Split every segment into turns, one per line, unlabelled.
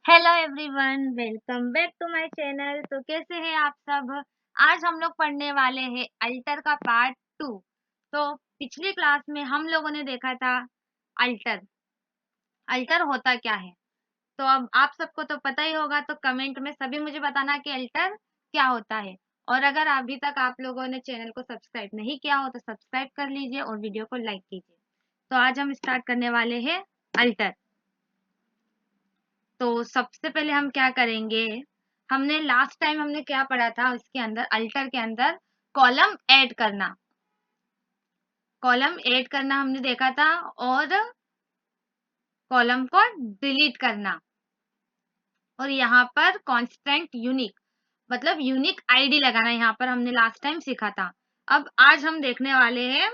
Hello everyone, welcome back to my channel. तो कैसे हैं आप सब। आज हम लोग पढ़ने वाले हैं अल्टर का पार्ट 2। तो पिछली क्लास में हम लोगों ने देखा था अल्टर। अल्टर होता क्या है। तो अब आप सबको तो पता ही होगा, तो कमेंट में सभी मुझे बताना कि अल्टर क्या होता है। और अगर अभी तक आप लोगों ने चैनल को सब्सक्राइब नहीं किया हो तो सब्सक्राइब कर लीजिए और वीडियो को लाइक कीजिए। तो आज हम स्टार्ट करने वाले हैं अल्टर। तो सबसे पहले हम क्या करेंगे, हमने लास्ट टाइम हमने क्या पढ़ा था, इसके अंदर अल्टर के अंदर कॉलम ऐड करना। कॉलम ऐड करना हमने देखा था, और कॉलम को डिलीट करना। और यहाँ पर कांस्टेंट यूनिक मतलब यूनिक आईडी लगाना, यहाँ पर हमने लास्ट टाइम सीखा था। अब आज हम देखने वाले हैं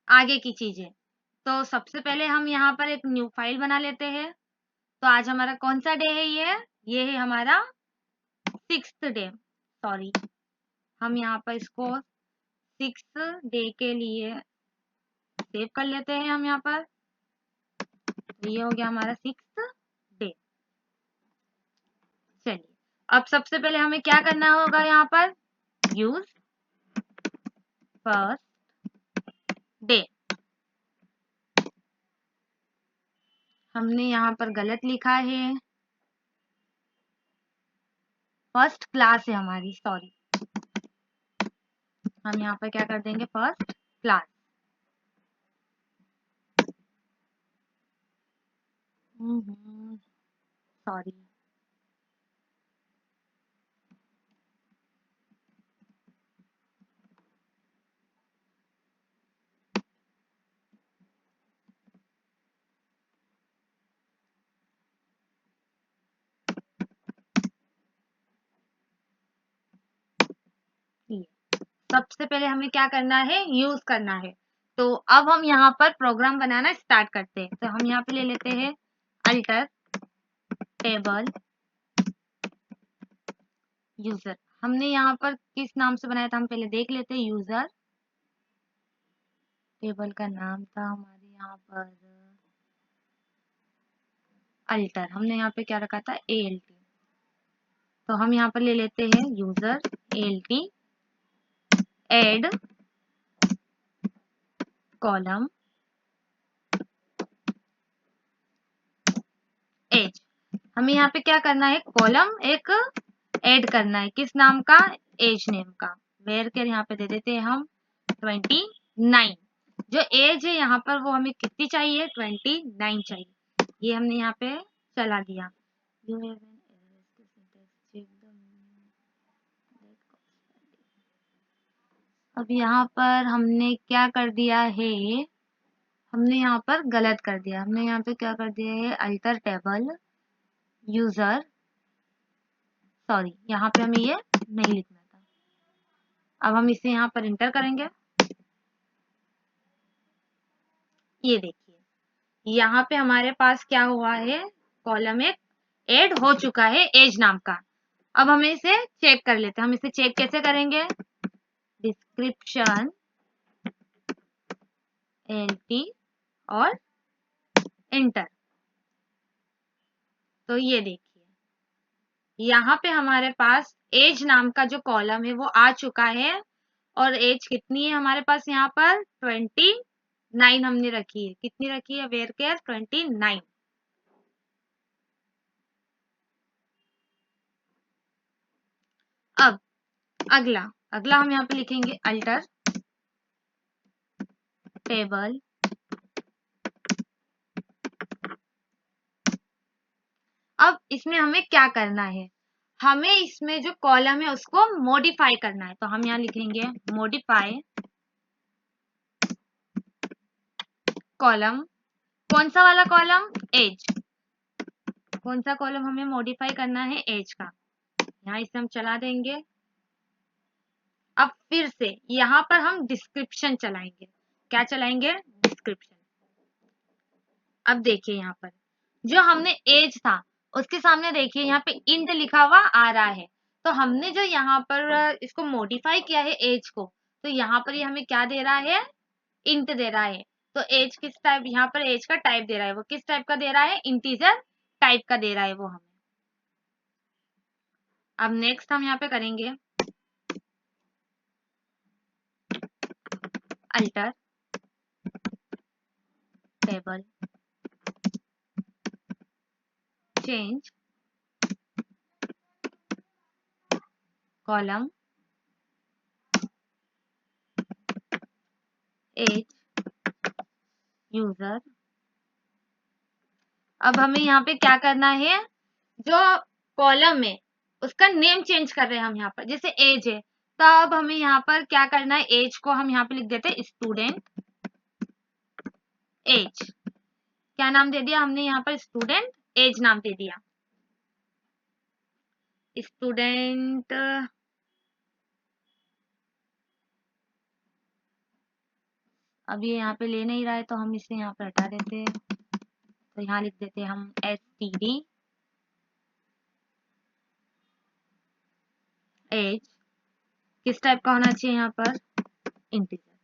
आगे की चीजें। तो सबसे पहले हम यहाँ पर एक न्यू फाइल बना लेते हैं। तो आज हमारा कौन सा डे है, ये है हमारा 6th डे। सॉरी, हम यहाँ पर इसको 6th डे के लिए सेव कर लेते हैं हम यहाँ पर। तो ये हो गया हमारा 6th डे। चलिए, अब सबसे पहले हमें क्या करना होगा, यहाँ पर यूज फर्स्ट डे। हमने यहाँ पर गलत लिखा है, फर्स्ट क्लास है हमारी, सॉरी। हम यहाँ पर क्या कर देंगे, फर्स्ट क्लास। सॉरी। सबसे पहले हमें क्या करना है, यूज करना है। तो अब हम यहाँ पर प्रोग्राम बनाना स्टार्ट करते हैं। तो हम यहाँ पे ले लेते हैं अल्टर टेबल यूजर। हमने यहाँ पर किस नाम से बनाया था, हम पहले देख लेते हैं। यूजर टेबल का नाम था हमारे यहाँ पर अल्टर। हमने यहाँ पे क्या रखा था, ALT। तो हम यहाँ पर ले लेते हैं user ALT add column as. हमें यहाँ पे क्या करना है, कॉलम एक ऐड करना है। किस नाम का, एज नेम का। वेर के यहाँ पे दे देते हैं हम 29। जो एज है यहाँ पर वो हमें कितनी चाहिए, 29 चाहिए। ये हमने यहाँ पे चला दिया। अब यहाँ पर हमने क्या कर दिया है, हमने यहाँ पर गलत कर दिया। हमने यहाँ पे क्या कर दिया है, अल्टर टेबल यूजर। सॉरी, यहाँ पे हमें ये नहीं लिखना था। अब हम इसे यहाँ पर इंटर करेंगे। ये देखिए, यहाँ पे हमारे पास क्या हुआ है, कॉलम एक ऐड हो चुका है एज नाम का। अब हमें इसे चेक कर लेते हैं। हम इसे चेक कैसे करेंगे, डिस्क्रिप्शन LT और इंटर। तो ये देखिए, यहाँ पे हमारे पास एज नाम का जो कॉलम है वो आ चुका है। और एज कितनी है हमारे पास, यहाँ पर 29 हमने रखी है। कितनी रखी है, वेयर केयर 29। अब अगला अगला हम यहाँ पे लिखेंगे अल्टर टेबल। अब इसमें हमें क्या करना है, हमें इसमें जो कॉलम है उसको मॉडिफाई करना है। तो हम यहाँ लिखेंगे मॉडिफाई कॉलम। कौन सा वाला कॉलम, एज। कौन सा कॉलम हमें मॉडिफाई करना है, एज का। यहाँ इसे हम चला देंगे। अब फिर से यहाँ पर हम डिस्क्रिप्शन चलाएंगे। क्या चलाएंगे, डिस्क्रिप्शन। अब देखिए, यहाँ पर जो हमने एज था उसके सामने देखिए यहाँ पे इंट लिखा हुआ आ रहा है। तो हमने जो यहाँ पर इसको मॉडिफाई किया है एज को, तो यहाँ पर ये हमें क्या दे रहा है, इंट दे रहा है। तो एज किस टाइप, यहाँ पर एज का टाइप दे रहा है, वो किस टाइप का दे रहा है, इंटीजर टाइप का दे रहा है वो हमें। अब नेक्स्ट हम यहाँ पे करेंगे alter table change column as user. अब हमें यहाँ पे क्या करना है, जो कॉलम है उसका नेम चेंज कर रहे हैं हम यहाँ पर, जैसे एज है तो अब हमें यहाँ पर क्या करना है, एज को हम यहाँ पे लिख देते हैं स्टूडेंट एज। क्या नाम दे दिया हमने यहाँ पर, स्टूडेंट एज नाम दे दिया। स्टूडेंट अब ये यहाँ पे ले नहीं रहा है तो हम इसे यहाँ पर हटा देते हैं, तो यहाँ लिख देते हैं हम STD एज किस टाइप का होना चाहिए यहाँ पर, इंटीजर।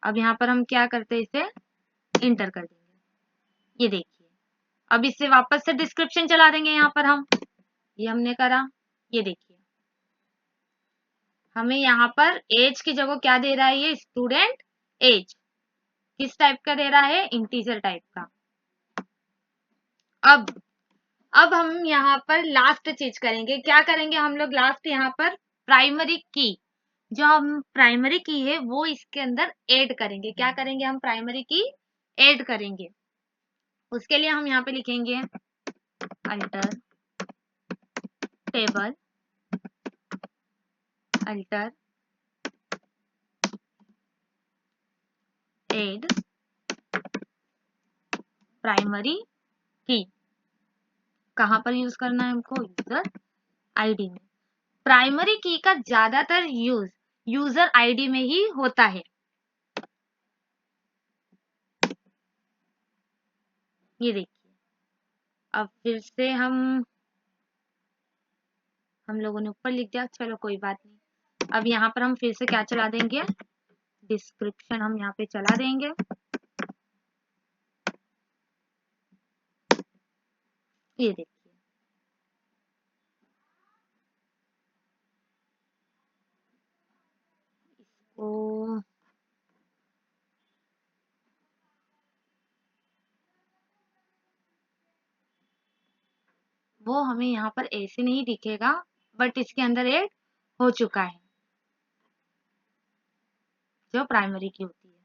अब यहाँ पर हम क्या करते हैं, इसे इंटर कर देंगे, ये देखिए। अब इससे वापस से डिस्क्रिप्शन चला देंगे यहाँ पर हम, ये हमने करा, ये देखिए हमें यहाँ पर एज की जगह क्या दे रहा है, ये स्टूडेंट एज किस टाइप का दे रहा है, इंटीजर टाइप का। अब हम यहाँ पर लास्ट चीज करेंगे, क्या करेंगे हम लोग लास्ट, यहाँ पर प्राइमरी की, जो हम प्राइमरी की है वो इसके अंदर ऐड करेंगे। क्या करेंगे हम, प्राइमरी की ऐड करेंगे। उसके लिए हम यहाँ पे लिखेंगे alter table alter add primary की। कहाँ पर यूज करना है हमको, यूजर आईडी में। प्राइमरी की का ज्यादातर यूज यूजर आईडी में ही होता है। ये देखिए, अब फिर से हम लोगों ने ऊपर लिख दिया, चलो कोई बात नहीं। अब यहाँ पर हम फिर से क्या चला देंगे, डिस्क्रिप्शन हम यहाँ पे चला देंगे। ये देखिए इसको वो हमें यहाँ पर ऐसे नहीं दिखेगा, बट इसके अंदर ऐड हो चुका है, जो प्राइमरी की होती है।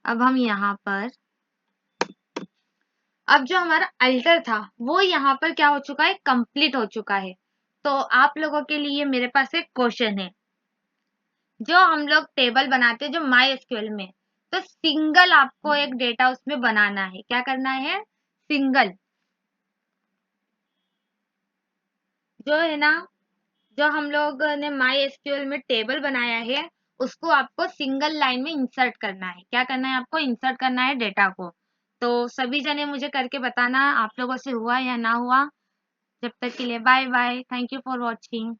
अब हम यहाँ पर, अब जो हमारा अल्टर था वो यहाँ पर क्या हो चुका है, कंप्लीट हो चुका है। तो आप लोगों के लिए मेरे पास एक क्वेश्चन है, जो हम लोग टेबल बनाते हैं जो माई एसक्यूएल में, तो सिंगल आपको एक डेटा उसमें बनाना है। क्या करना है, सिंगल जो है ना, जो हम लोग ने माई एसक्यूएल में टेबल बनाया है उसको आपको सिंगल लाइन में इंसर्ट करना है। क्या करना है, आपको इंसर्ट करना है डेटा को। तो सभी जने मुझे करके बताना आप लोगों से हुआ या ना हुआ। जब तक के लिए bye bye, thank you for watching.